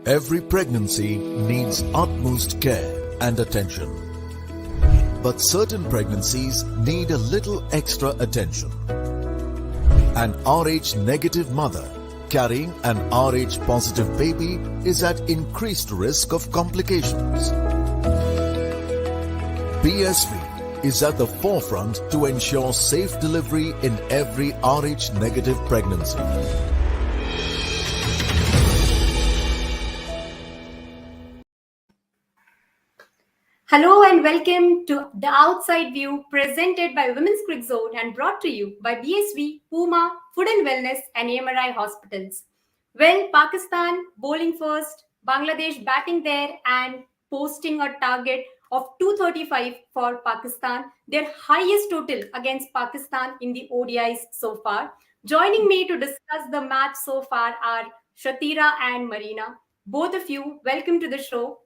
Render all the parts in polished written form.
Every pregnancy needs utmost care and attention. But certain pregnancies need a little extra attention. An RH negative mother carrying an RH positive baby is at increased risk of complications. BSV is at the forefront to ensure safe delivery in every RH negative pregnancy. Hello and welcome to The Outside View, presented by Women's Cricket Zone and brought to you by BSV, Puma, Food and Wellness and AMRI Hospitals. Well, Pakistan bowling first, Bangladesh batting there and posting a target of 235 for Pakistan, their highest total against Pakistan in the ODIs so far. Joining me to discuss the match so far are Shatira and Marina. Both of you, welcome to the show.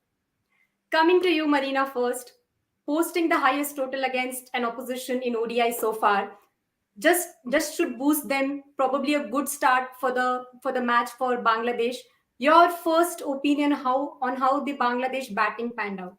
Coming to you, Marina, first. Posting the highest total against an opposition in ODI so far just should boost them. Probably a good start for the match for Bangladesh. Your first opinion on how the Bangladesh batting panned out?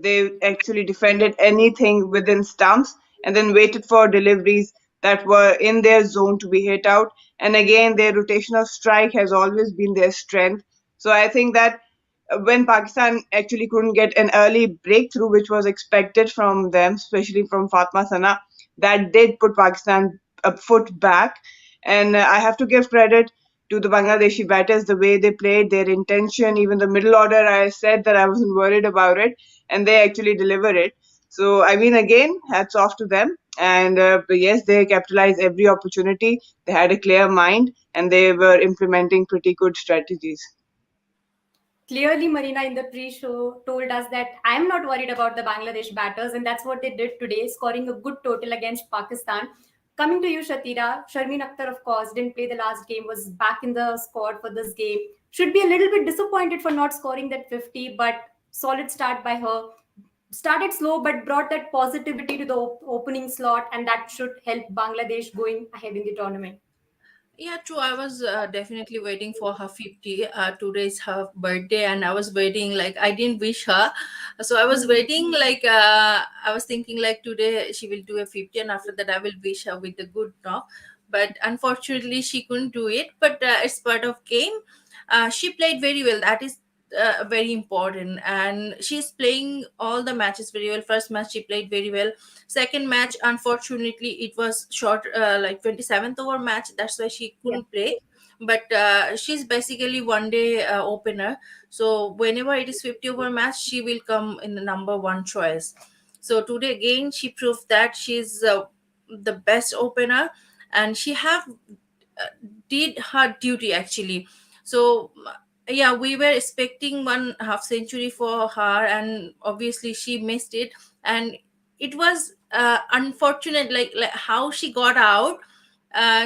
They actually defended anything within stumps and then waited for deliveries that were in their zone to be hit out. And again, their rotational strike has always been their strength. So I think that when Pakistan actually couldn't get an early breakthrough, which was expected from them, especially from Fatma Sana, that did put Pakistan a foot back. And I have to give credit to the Bangladeshi batters, the way they played, their intention, even the middle order. I said that I wasn't worried about it, and they actually delivered it. So, I mean, again, hats off to them. And yes, they capitalized every opportunity. They had a clear mind, and they were implementing pretty good strategies. Clearly, Marina in the pre-show told us that I'm not worried about the Bangladesh batters, and that's what they did today, scoring a good total against Pakistan. Coming to you, Shatira, SHARMIN, of course, didn't play the last game, was back in the squad for this game. Should be a little bit disappointed for not scoring that 50, but solid start by her. Started slow, but brought that positivity to the opening slot, and that should help Bangladesh going ahead in the tournament. Yeah, true. I was definitely waiting for her 50. Today is her birthday, and I was waiting. Like, I didn't wish her. So I was waiting. Like, I was thinking, like, today she will do a 50, and after that, I will wish her with a good knock. But unfortunately, she couldn't do it. But it's part of game. She played very well. That is very important. And she's playing all the matches very well. First match, she played very well. Second match, unfortunately, it was short, like 27th over match. That's why she couldn't play. But she's basically one day opener. So whenever it is 50 over match, she will come in the number one choice. So today again, she proved that she's the best opener, and she have did her duty actually. So yeah, we were expecting 1/2 century for her, and obviously she missed it. And it was unfortunate, like how she got out.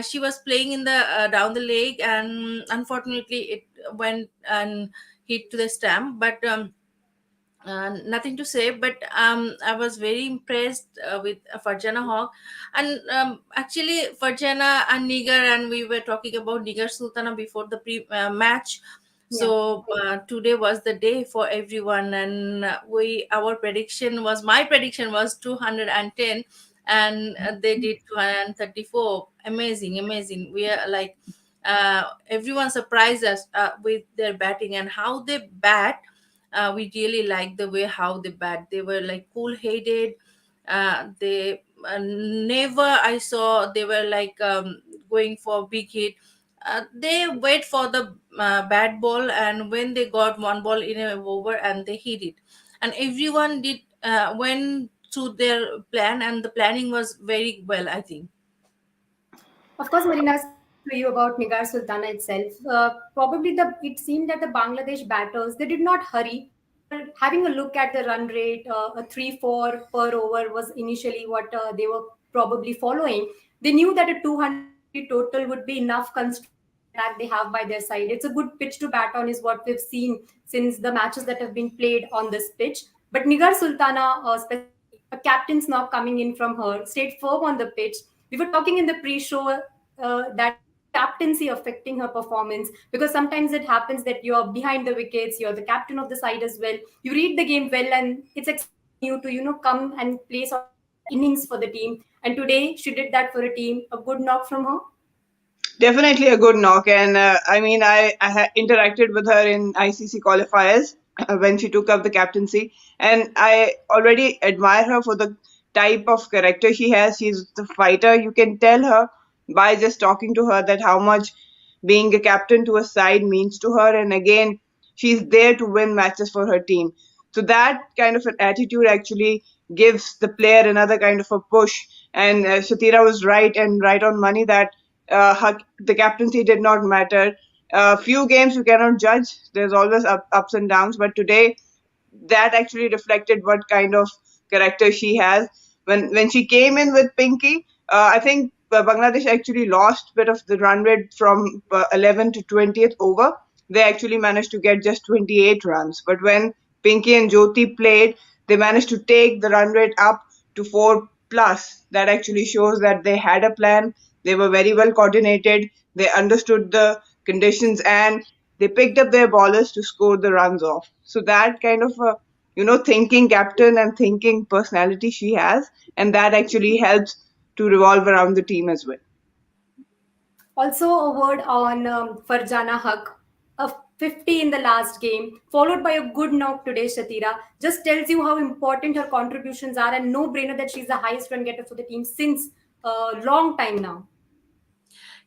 She was playing in the down the leg, and unfortunately it went and hit to the stamp. But nothing to say. But I was very impressed with Fargana Hoque. And actually Fargana and NIGAR, and we were talking about NIGAR Sultana before the match. So today was the day for everyone, and my prediction was 210, and they did 234. Amazing. We are like, everyone surprised us with their batting and how they bat. We really like the way how they bat. They were like cool headed. They never I saw they were like going for big hit. They wait for the bad ball, and when they got one ball in a over, and they hit it. And everyone did went to their plan, and the planning was very well, I think. Of course, Marina, to you about Nigar Sultana itself. Probably it seemed that the Bangladesh batters, they did not hurry. Having a look at the run rate, a 3-4 per over was initially what they were probably following. They knew that a 200 total would be enough constraint that they have by their side. It's a good pitch to bat on, is what we've seen since the matches that have been played on this pitch. But Nigar Sultana, a captain's knock coming in from her, stayed firm on the pitch. We were talking in the pre-show that is captaincy affecting her performance, because sometimes it happens that you're behind the wickets, you're the captain of the side as well. You read the game well, and it's expected on you to come and play sort of innings for the team. And today she did that for a team. A good knock from her. Definitely a good knock, and I mean, I interacted with her in ICC qualifiers when she took up the captaincy, and I already admire her for the type of character she has. She's the fighter. You can tell her by just talking to her that how much being a captain to a side means to her, and again, she's there to win matches for her team. So that kind of an attitude actually gives the player another kind of a push. And Shatira was right and right on money that the captaincy did not matter. Few games you cannot judge. There's always ups and downs. But today, that actually reflected what kind of character she has. When she came in with Pinky, I think Bangladesh actually lost a bit of the run rate from 11 to 20th over. They actually managed to get just 28 runs. But when Pinky and Jyoti played, they managed to take the run rate up to 4 plus. That actually shows that they had a plan. They were very well coordinated. They understood the conditions, and they picked up their ballers to score the runs off. So that kind of a thinking captain and thinking personality she has, and that actually helps to revolve around the team as well. Also, a word on Fargana Hoque, a 50 in the last game, followed by a good knock today, Shatira. Just tells you how important her contributions are, and no brainer that she's the highest run getter for the team since a long time now.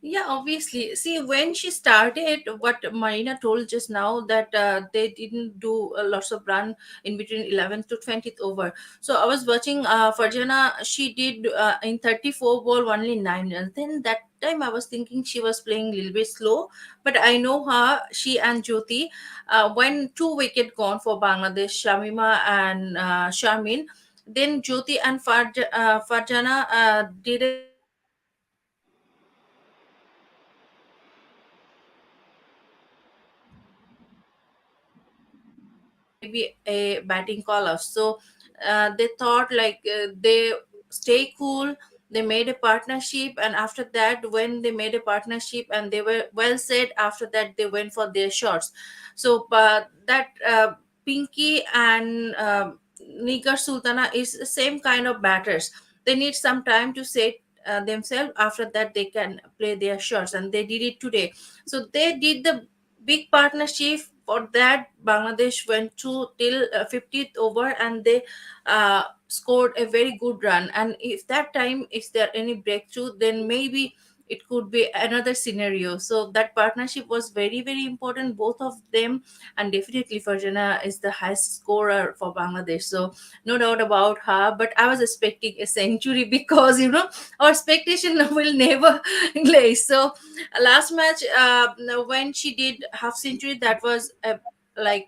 Yeah, obviously. See, when she started, what Marina told just now, that they didn't do lots of run in between 11th to 20th over. So I was watching Farjana. She did in 34 ball only 9 runs. Then that time I was thinking she was playing a little bit slow. But I know her, she and Jyoti, when 2 wicket gone for Bangladesh, Shamima and SHARMIN. Then Jyoti and Farjana did a very good run, and maybe a batting call off. So they thought like they stay cool. They made a partnership, and after that, when they made a partnership and they were well said, after that they went for their shots. So that Pinky and NIGAR Sultana is the same kind of batters. They need some time to set themselves. After that, they can play their shots, and they did it today. So they did the big partnership. For that, Bangladesh went to till 50th over, and they scored a very good run. And if that time, if there any breakthrough, then maybe it could be another scenario. So that partnership was very, very important, both of them. And definitely Farjana is the highest scorer for Bangladesh, so no doubt about her. But I was expecting a century because our expectation will never glaze. So last match, when she did half century, that was like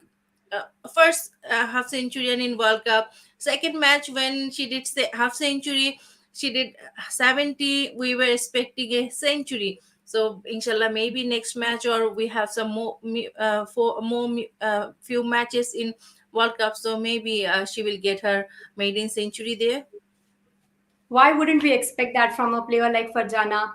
first half century in World Cup. Second match when she did say half century, she did 70. We were expecting a century. So inshallah, maybe next match, or we have some more for more few matches in World Cup. So maybe she will get her maiden century there. Why wouldn't we expect that from a player like Farjana?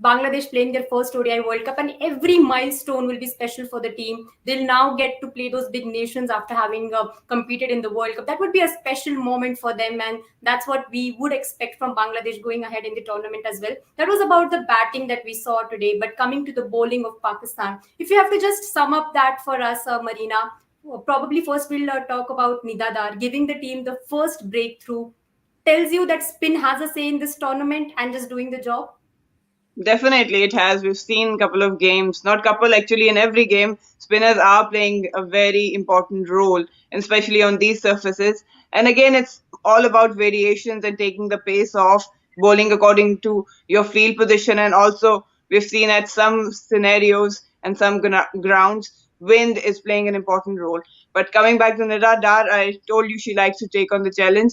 Bangladesh playing their first ODI World Cup, and every milestone will be special for the team. They'll now get to play those big nations after having competed in the World Cup. That would be a special moment for them, and that's what we would expect from Bangladesh going ahead in the tournament as well. That was about the batting that we saw today, but coming to the bowling of Pakistan, if you have to just sum up that for us, Marina, probably first we'll talk about Nidadar giving the team the first breakthrough. Tells you that spin has a say in this tournament and just doing the job. Definitely, it has. We've seen a couple of games, not couple actually, in every game, spinners are playing a very important role, and especially on these surfaces. And again, it's all about variations and taking the pace off, bowling according to your field position. And also, we've seen at some scenarios and some grounds, wind is playing an important role. But coming back to Nida Dar, I told you she likes to take on the challenge.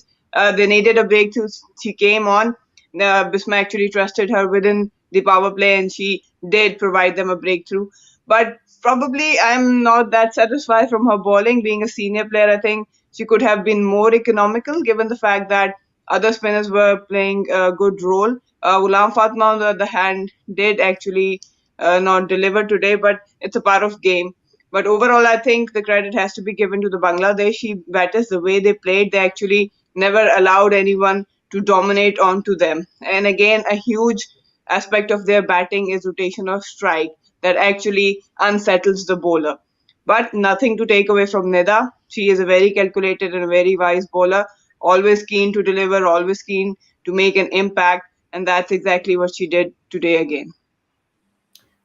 They needed a breakthrough. She came on. Bisma actually trusted her within the power play, and she did provide them a breakthrough. But probably I'm not that satisfied from her bowling. Being a senior player, I think she could have been more economical, given the fact that other spinners were playing a good role. Ghulam Fatma, on the other hand, did actually not deliver today, but it's a part of game. But overall, I think the credit has to be given to the Bangladeshi batters. The way they played, they actually never allowed anyone to dominate onto them. And again, a huge aspect of their batting is rotation of strike that actually unsettles the bowler. But nothing to take away from Nida. She is a very calculated and a very wise bowler, always keen to deliver, always keen to make an impact, and that's exactly what she did today again.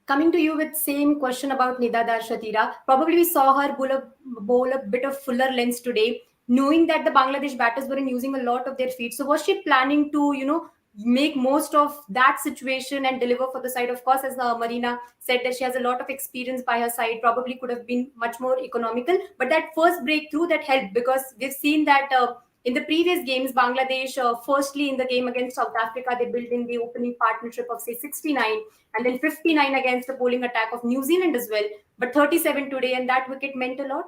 Coming to you with same question about Nida Shatira. Probably we saw her bowl a bit of fuller lengths today, knowing that the Bangladesh batters weren't using a lot of their feet. So was she planning to, make most of that situation and deliver for the side? Of course, as Marina said, that she has a lot of experience by her side, probably could have been much more economical. But that first breakthrough that helped, because we've seen that in the previous games, Bangladesh, firstly in the game against South Africa, they built in the opening partnership of say 69, and then 59 against the bowling attack of New Zealand as well. But 37 today, and that wicket meant a lot.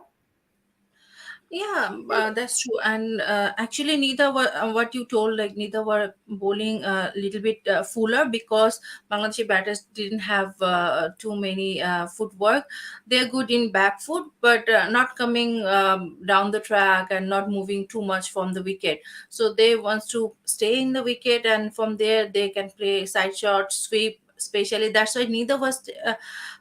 Yeah, that's true. And actually, neither were what you told, like neither were bowling a little bit fuller, because Bangladeshi batters didn't have too many footwork. They're good in back foot, but not coming down the track and not moving too much from the wicket. So they want to stay in the wicket, and from there they can play side shots, sweep. Especially that's why neither was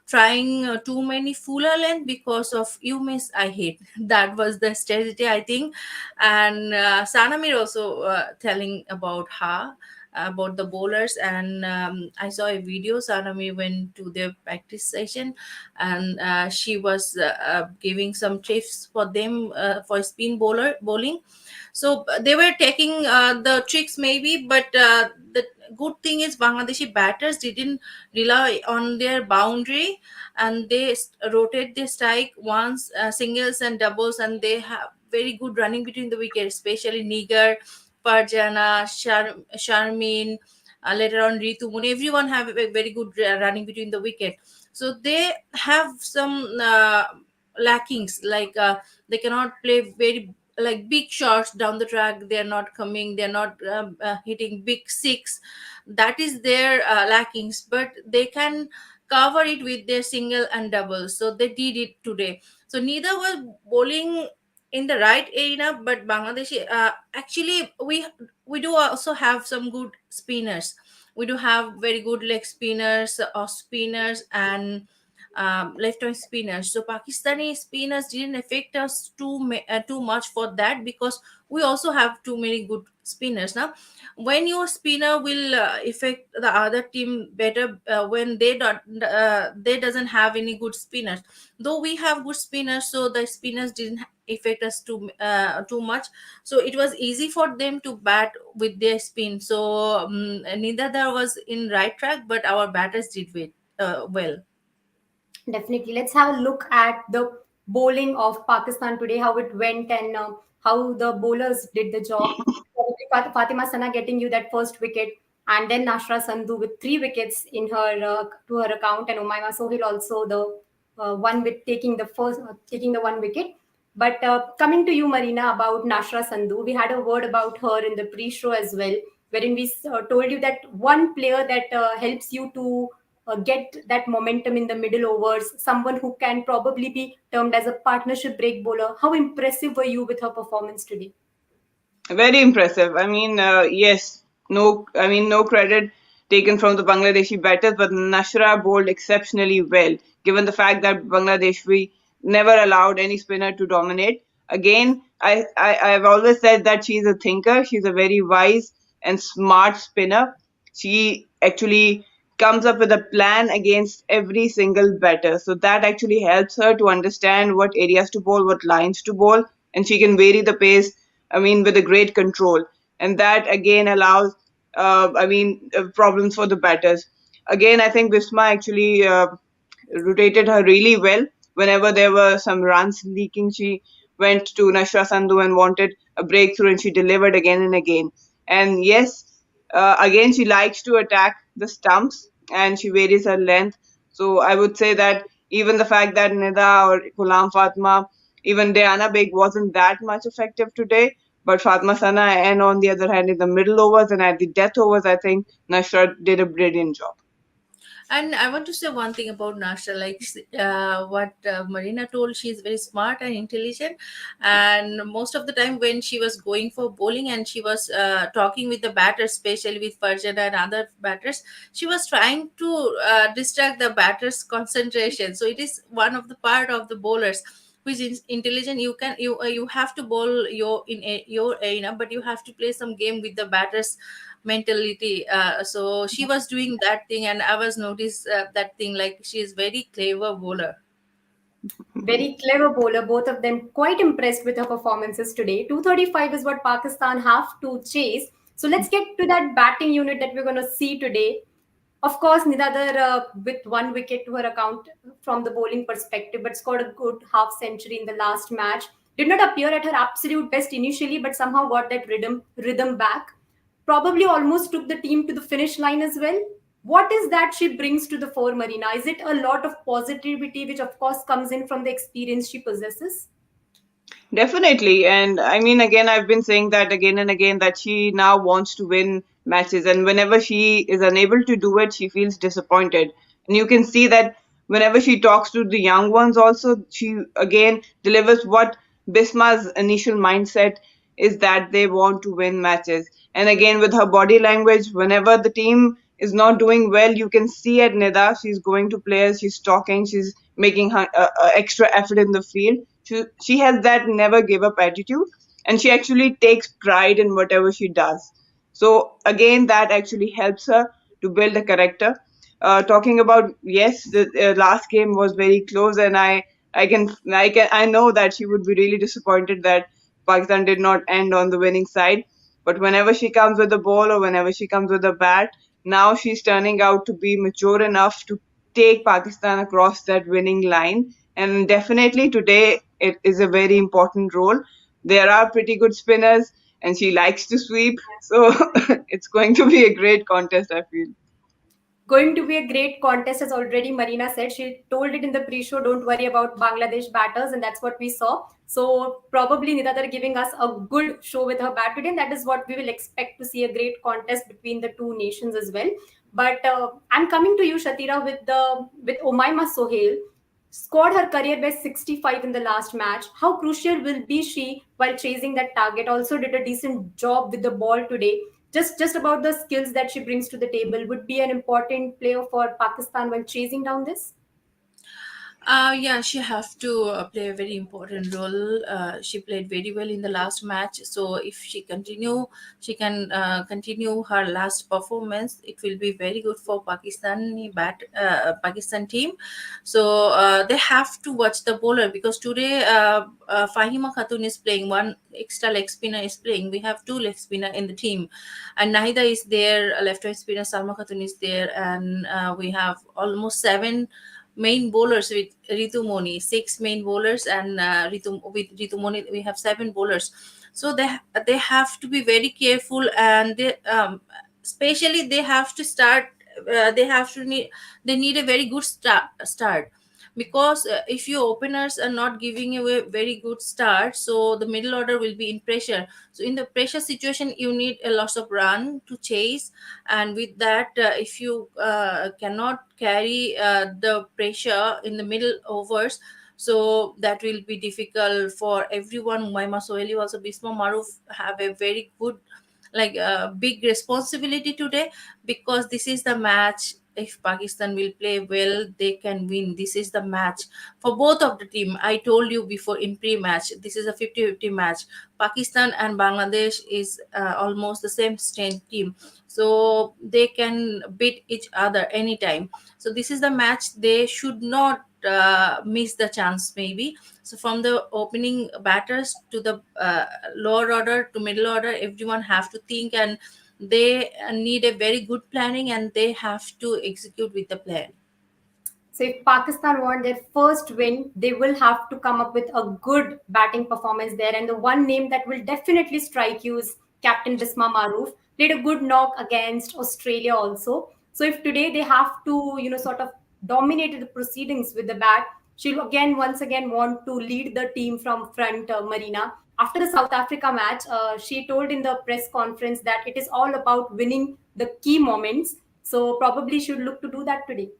trying too many fuller length, because of you miss I hate. That was the strategy, I think. And Sanamir also telling about her, about the bowlers. And I saw a video. Sanamir went to their practice session, and she was giving some tips for them for spin bowling. So they were taking the tricks maybe, but the good thing is Bangladeshi batters didn't rely on their boundary, and they rotate the strike once, singles and doubles, and they have very good running between the wicket, especially Nigar, Fargana, Sharmin, later on Ritu Mun. Everyone have a very good running between the wicket. So they have some lackings, like they cannot play very like big shots down the track. They're not coming, they're not hitting big six. That is their lackings, but they can cover it with their single and double. So they did it today. So neither was bowling in the right area, but Bangladesh actually we do also have some good spinners. We do have very good leg spinners, off spinners, and left arm spinners. So Pakistani spinners didn't affect us too much for that, because we also have too many good spinners. Now when your spinner will affect the other team better when they doesn't have any good spinners. Though we have good spinners, so the spinners didn't affect us too much. So it was easy for them to bat with their spin. So neither there was in right track, but our batters did well. Definitely. Let's have a look at the bowling of Pakistan today, how it went, and how the bowlers did the job. Probably Fatima Sana getting you that first wicket, and then NASHRA Sandhu with 3 wickets in her to her account, and OMAIMA Sohail also the one with taking the 1 wicket. But coming to you, Marina, about NASHRA Sandhu, we had a word about her in the pre-show as well, wherein we told you that one player that helps you to get that momentum in the middle overs, someone who can probably be termed as a partnership break bowler. How impressive were you with her performance today? Very impressive. I mean, yes, no credit taken from the Bangladeshi batters, but Nashra bowled exceptionally well, given the fact that Bangladesh we never allowed any spinner to dominate. Again, I've always said that she's a thinker. She's a very wise and smart spinner. She actually comes up with a plan against every single batter. So that actually helps her to understand what areas to bowl, what lines to bowl, and she can vary the pace, I mean, with a great control. And that again allows, problems for the batters. Again, I think Visma actually rotated her really well. Whenever there were some runs leaking, she went to Nashra Sandhu and wanted a breakthrough, and she delivered again and again. And yes, again, she likes to attack the stumps, and she varies her length. So I would say that even the fact that Nida or Ghulam Fatma Even Diana Baig wasn't that much effective today. But Fatma Sana, and on the other hand, in the middle overs and at the death overs, I think NASHRA did a brilliant job. And I want to say one thing about NASHRA, like what Marina told, she's very smart and intelligent. And most of the time, when she was going for bowling and she was talking with the batters, especially with Fargana and other batters, she was trying to distract the batters' concentration. So it is one of the part of the bowlers who is intelligent. You have to bowl your arena, but you have to play some game with the batters mentality. So she was doing that thing, and I was noticed that thing, like she is very clever bowler. Very clever bowler, both of them quite impressed with her performances today. 235 is what Pakistan have to chase. So let's get to that batting unit that we're going to see today. Of course, Nidadar with one wicket to her account from the bowling perspective, but scored a good half century in the last match. Did not appear at her absolute best initially, but somehow got that rhythm back. Probably almost took the team to the finish line as well. What is that she brings to the fore, Marina? Is it a lot of positivity, which of course comes in from the experience she possesses? Definitely. And I mean, again, I've been saying that again and again that she now wants to win matches. And whenever she is unable to do it, she feels disappointed. And you can see that whenever she talks to the young ones, also, she again delivers what Bisma's initial mindset is, that they want to win matches. And again, with her body language, whenever the team is not doing well, you can see at Nida, she's going to players, she's talking, she's making her extra effort in the field. She has that never give up attitude, and she actually takes pride in whatever she does. So again, that actually helps her to build a character. Talking about, yes, the last game was very close, and I know that she would be really disappointed that Pakistan did not end on the winning side. But whenever she comes with the ball or whenever she comes with the bat, now she's turning out to be mature enough to take Pakistan across that winning line. And definitely today it is a very important role. There are pretty good spinners, and she likes to sweep. So it's going to be a great contest, I feel. Going to be a great contest, as already Marina said. She told it in the pre-show, don't worry about Bangladesh batters, and that's what we saw. So probably Nidadar giving us a good show with her bat today, and that is what we will expect to see, a great contest between the two nations as well. But I'm coming to you, Shatira, with OMAIMA Sohail. Scored her career best 65 in the last match. How crucial will be she while chasing that target? Also did a decent job with the ball today. Just about the skills that she brings to the table would be an important player for Pakistan while chasing down this. Yeah, she have to play a very important role. She played very well in the last match. So if she can continue her last performance. It will be very good for Pakistan team. So they have to watch the bowler, because today Fahima Khatun is playing, one extra leg spinner is playing. We have two leg spinner in the team, and Nahida is there, left hand spinner Salma Khatun is there, and we have almost seven main bowlers with Ritu Moni, six main bowlers, and with Ritu Moni we have seven bowlers. So they have to be very careful, and especially they have to start. They need a very good start, because if your openers are not giving a very good start, so the middle order will be in pressure. So in the pressure situation, you need a lot of run to chase, and with that, if you cannot carry the pressure in the middle overs, so that will be difficult for everyone. Maima Soheli, also Bisma Maruf have a very good, like big responsibility today, because this is the match. If Pakistan will play well, they can win. This is the match for both of the team. I told you before in pre-match, this is a 50-50 match. Pakistan and Bangladesh is almost the same strength team, so they can beat each other anytime. So this is the match. They should not miss the chance, maybe. So from the opening batters to the lower order to middle order, everyone have to think, and they need a very good planning, and they have to execute with the plan. So if Pakistan want their first win, they will have to come up with a good batting performance there. And the one name that will definitely strike you is Captain Bisma Maroof. Played a good knock against Australia also. So if today they have to, sort of dominate the proceedings with the bat, she'll again, once again, want to lead the team from front, Marina. After the South Africa match, she told in the press conference that it is all about winning the key moments. So probably should look to do that today.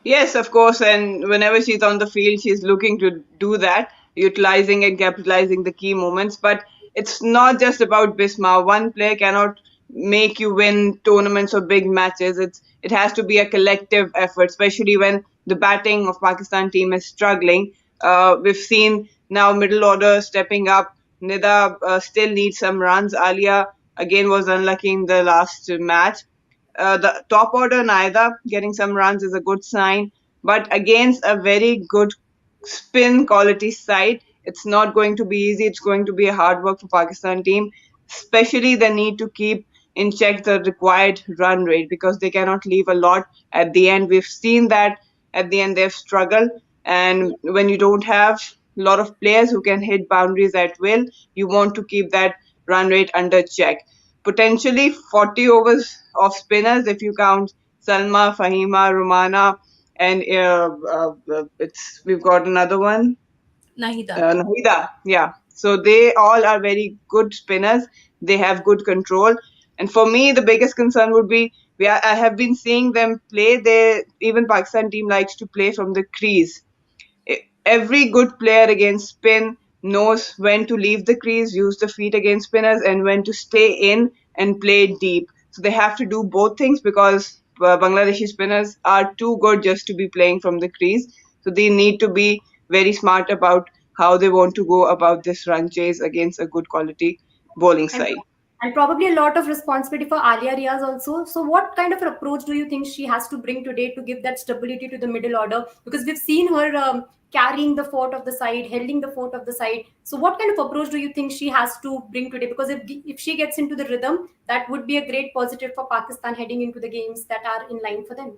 Yes, of course. And whenever she's on the field, she's looking to do that, utilizing and capitalizing the key moments. But it's not just about Bisma. One player cannot make you win tournaments or big matches. It has to be a collective effort, especially when the batting of Pakistan team is struggling. We've seen now middle order stepping up. Nida still needs some runs. Alia again was unlucky in the last match. The top order neither getting some runs is a good sign, but against a very good spin quality side, it's not going to be easy. It's going to be a hard work for Pakistan team. Especially they need to keep in check the required run rate because they cannot leave a lot at the end. We've seen that at the end they've struggled, and when you don't have a lot of players who can hit boundaries at will, you want to keep that run rate under check. Potentially 40 overs of spinners if you count Salma, Fahima, Romana, and we've got another one, Nahida. Nahida. Yeah. So they all are very good spinners. They have good control. And for me, the biggest concern would be I have been seeing them play. Even Pakistan team likes to play from the crease. Every good player against spin knows when to leave the crease, use the feet against spinners, and when to stay in and play deep. So they have to do both things because Bangladeshi spinners are too good just to be playing from the crease. So they need to be very smart about how they want to go about this run chase against a good quality bowling And, side. and probably a lot of responsibility for Alia Riaz also. So what kind of an approach do you think she has to bring today to give that stability to the middle order? Because we've seen her carrying the fort of the side, holding the fort of the side. So what kind of approach do you think she has to bring today? Because if she gets into the rhythm, that would be a great positive for Pakistan heading into the games that are in line for them.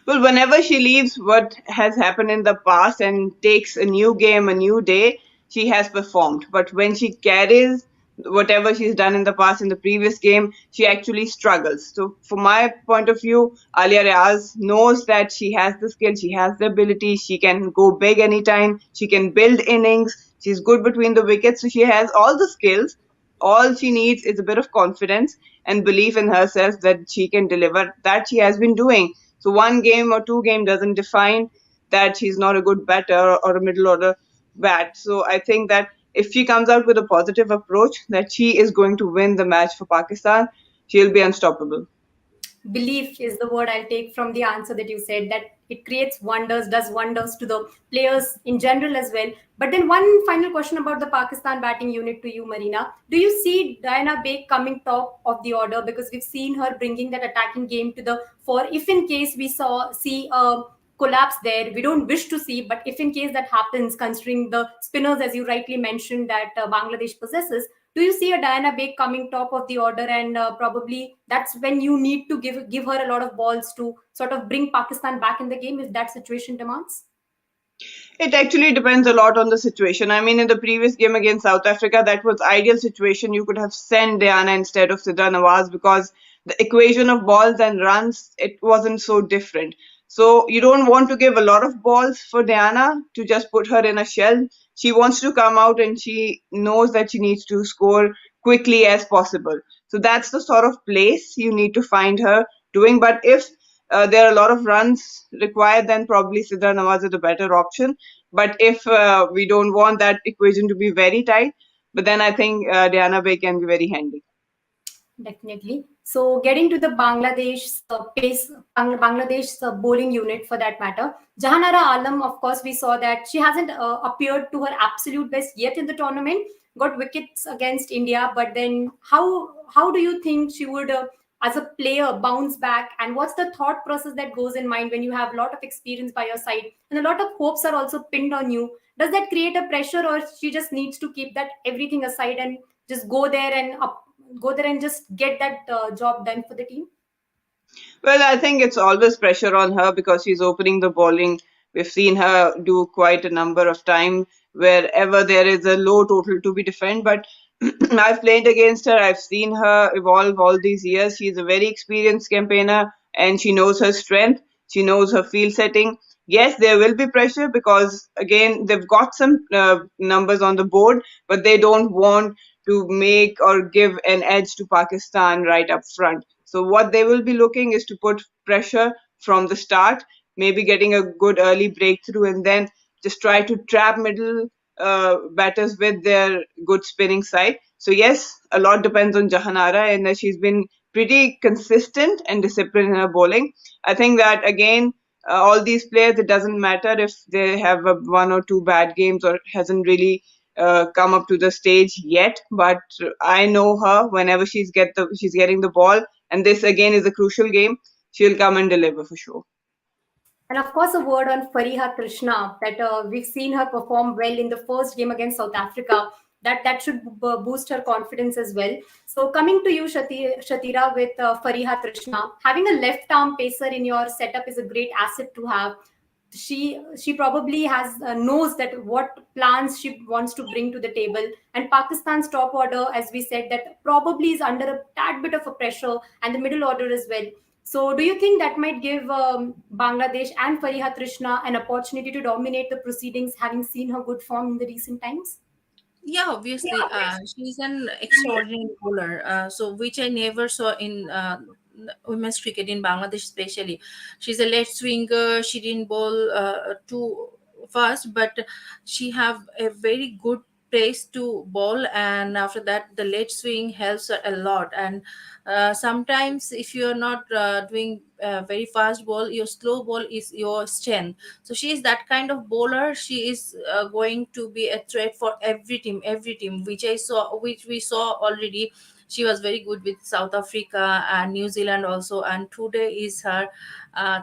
Well, whenever she leaves what has happened in the past and takes a new game, a new day, she has performed. But when she carries whatever she's done in the past in the previous game, she actually struggles. So, from my point of view, Alia Riaz knows that she has the skill, she has the ability, she can go big anytime, she can build innings, she's good between the wickets, so she has all the skills. All she needs is a bit of confidence and belief in herself that she can deliver. That she has been doing. So one game or two game doesn't define that she's not a good batter or a middle order bat. So I think that if she comes out with a positive approach, that she is going to win the match for Pakistan, she'll be unstoppable. Belief is the word I'll take from the answer that you said, that it creates wonders, does wonders to the players in general as well. But then one final question about the Pakistan batting unit to you, Marina. Do you see Diana Baig coming top of the order? Because we've seen her bringing that attacking game to the fore. If in case we see a collapse there, we don't wish to see, but if in case that happens, considering the spinners, as you rightly mentioned, that Bangladesh possesses, do you see a Diana Baig coming top of the order, and probably that's when you need to give her a lot of balls to sort of bring Pakistan back in the game if that situation demands? It actually depends a lot on the situation. I mean, in the previous game against South Africa, that was ideal situation. You could have sent Diana instead of Sidra Nawaz because the equation of balls and runs, it wasn't so different. So you don't want to give a lot of balls for Diana to just put her in a shell. She wants to come out and she knows that she needs to score quickly as possible. So that's the sort of place you need to find her doing. But if there are a lot of runs required, then probably Sidra Nawaz is a better option. But if we don't want that equation to be very tight, but then I think Diana Baig can be very handy. Definitely. So getting to the Bangladesh Bangladesh bowling unit for that matter, Jahanara Alam, of course, we saw that she hasn't appeared to her absolute best yet in the tournament. Got wickets against India, but then how do you think she would, as a player, bounce back? And what's the thought process that goes in mind when you have a lot of experience by your side and a lot of hopes are also pinned on you? Does that create a pressure, or she just needs to keep that everything aside and just go there and just get that job done for the team? Well, I think it's always pressure on her because she's opening the bowling. We've seen her do quite a number of times wherever there is a low total to be defended. But I've played against her. I've seen her evolve all these years. She's a very experienced campaigner and she knows her strength. She knows her field setting. Yes, there will be pressure because again they've got some numbers on the board, but they don't want to make or give an edge to Pakistan right up front. So what they will be looking is to put pressure from the start, maybe getting a good early breakthrough, and then just try to trap middle batters with their good spinning side. So yes, a lot depends on Jahanara, and she's been pretty consistent and disciplined in her bowling. I think that again, all these players, it doesn't matter if they have one or two bad games or hasn't really come up to the stage yet. But I know her. Whenever she's getting the ball, and this again is a crucial game, she'll come and deliver for sure. And of course, a word on Fariha Krishna that we've seen her perform well in the first game against South Africa. That should boost her confidence as well. So coming to you, Shatira, with Fariha Krishna, having a left arm pacer in your setup is a great asset to have. She probably has knows that what plans she wants to bring to the table, and Pakistan's top order, as we said, that probably is under a tad bit of a pressure, and the middle order as well. So, do you think that might give Bangladesh and Fariha Krishna an opportunity to dominate the proceedings, having seen her good form in the recent times? Yeah, obviously, she's an extraordinary bowler. So which I never saw in women's cricket in Bangladesh, especially. She's a left swinger. She didn't bowl too fast, but she have a very good pace to bowl, and after that, the late swing helps her a lot. And sometimes, if you are not doing very fast ball, your slow ball is your strength. So she is that kind of bowler. She is going to be a threat for every team, which we saw already. She was very good with South Africa and New Zealand also, and today is her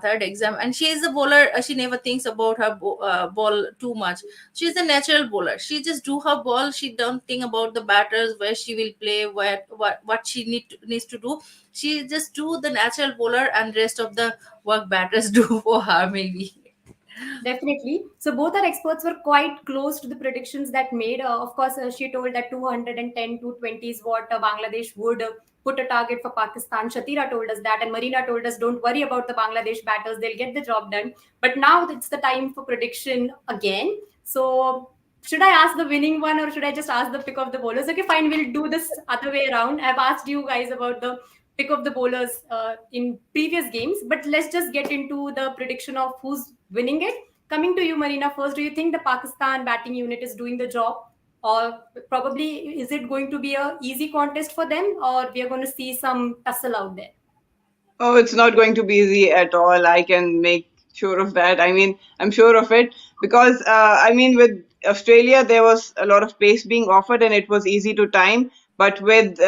third exam. And she is a bowler. She never thinks about her ball too much. She's a natural bowler. She just do her ball. She don't think about the batters, where she will play, what she needs to do. She just do the natural bowler, and rest of the work batters do for her, maybe. Definitely. So both our experts were quite close to the predictions that made. Of course, she told that 210 to 20 is what Bangladesh would put a target for Pakistan. Shatira told us that, and Marina told us, don't worry about the Bangladesh batters; they'll get the job done. But now it's the time for prediction again. So should I ask the winning one, or should I just ask the pick of the bowlers? Okay, fine. We'll do this other way around. I've asked you guys about the pick of the bowlers in previous games, but let's just get into the prediction of who's winning it. Coming to you, Marina, first, do you think the Pakistan batting unit is doing the job? Or probably is it going to be a easy contest for them, or we are going to see some tussle out there? Oh, it's not going to be easy at all. I can make sure of that. I mean, I'm sure of it because, I mean, with Australia, there was a lot of pace being offered and it was easy to time. But with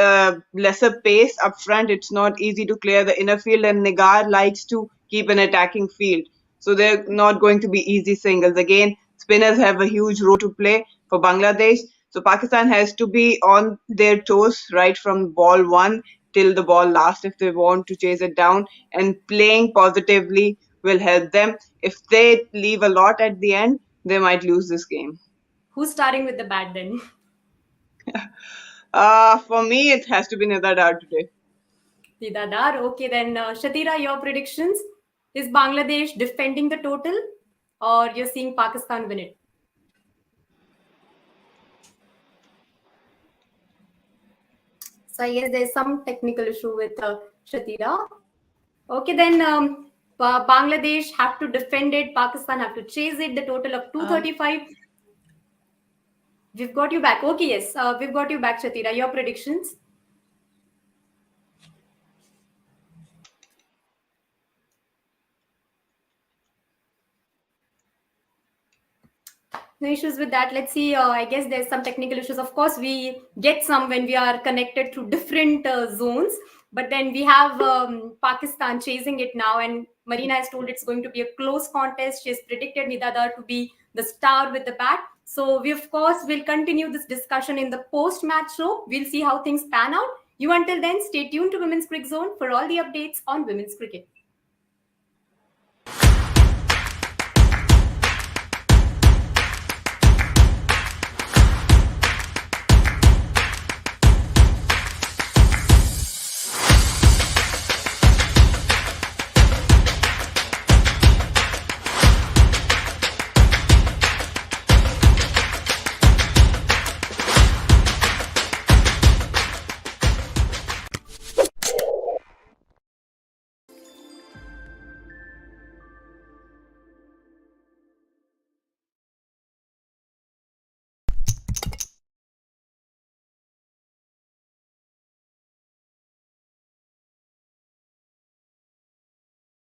lesser pace up front, it's not easy to clear the inner field, and NIGAR likes to keep an attacking field. So they're not going to be easy singles. Again, spinners have a huge role to play for Bangladesh. So Pakistan has to be on their toes right from ball one till the ball last if they want to chase it down, and playing positively will help them. If they leave a lot at the end, they might lose this game. Who's starting with the bat then? For me, it has to be Nidadar today. Didadar. Okay, then Shatira, your predictions. Is Bangladesh defending the total, or you're seeing Pakistan win it? So I guess there's some technical issue with Shatira. Okay, then Bangladesh have to defend it. Pakistan have to chase it. The total of 235. We've got you back. Okay, yes, we've got you back, Shatira. Your predictions? No issues with that. Let's see. I guess there's some technical issues. Of course, we get some when we are connected through different zones. But then we have Pakistan chasing it now. And Marina has told it's going to be a close contest. She's predicted Nidadar to be the star with the bat. So we, of course, will continue this discussion in the post-match show. We'll see how things pan out. You until then, stay tuned to Women's Cricket Zone for all the updates on women's cricket.